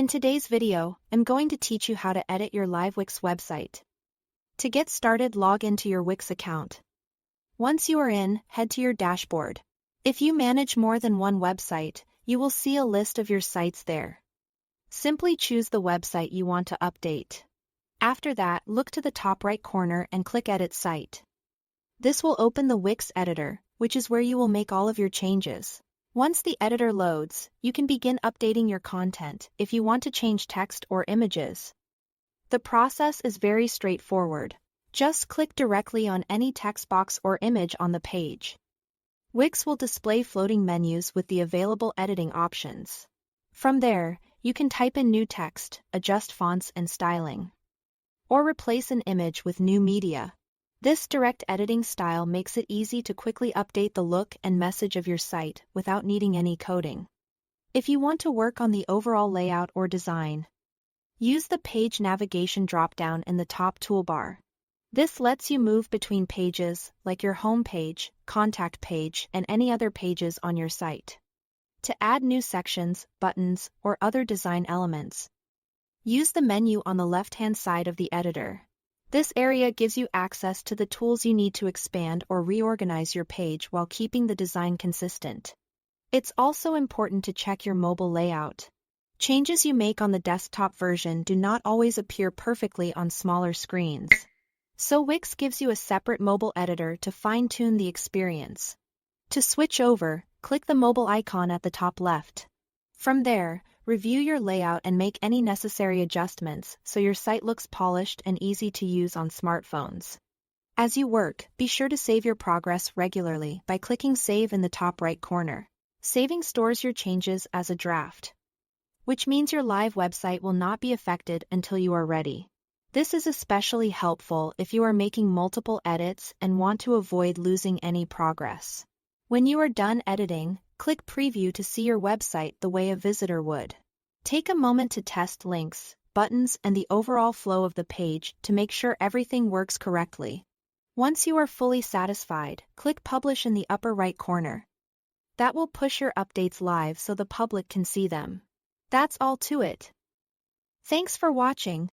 In today's video, I'm going to teach you how to edit your live Wix website. To get started, log into your Wix account. Once you are in, head to your dashboard. If you manage more than one website, you will see a list of your sites there. Simply choose the website you want to update. After that, look to the top right corner and click Edit Site. This will open the Wix editor, which is where you will make all of your changes. Once the editor loads, you can begin updating your content if you want to change text or images. The process is very straightforward. Just click directly on any text box or image on the page. Wix will display floating menus with the available editing options. From there, you can type in new text, adjust fonts and styling, or replace an image with new media. This direct editing style makes it easy to quickly update the look and message of your site without needing any coding. If you want to work on the overall layout or design, use the Page Navigation drop-down in the top toolbar. This lets you move between pages, like your home page, contact page, and any other pages on your site. To add new sections, buttons, or other design elements, use the menu on the left-hand side of the editor. This area gives you access to the tools you need to expand or reorganize your page while keeping the design consistent. It's also important to check your mobile layout. Changes you make on the desktop version do not always appear perfectly on smaller screens. So Wix gives you a separate mobile editor to fine-tune the experience. To switch over, click the mobile icon at the top left. From there, review your layout and make any necessary adjustments so your site looks polished and easy to use on smartphones. As you work, be sure to save your progress regularly by clicking Save in the top right corner. Saving stores your changes as a draft, which means your live website will not be affected until you are ready. This is especially helpful if you are making multiple edits and want to avoid losing any progress. When you are done editing, click Preview to see your website the way a visitor would. Take a moment to test links, buttons, and the overall flow of the page to make sure everything works correctly. Once you are fully satisfied, click Publish in the upper right corner. That will push your updates live so the public can see them. That's all to it. Thanks for watching.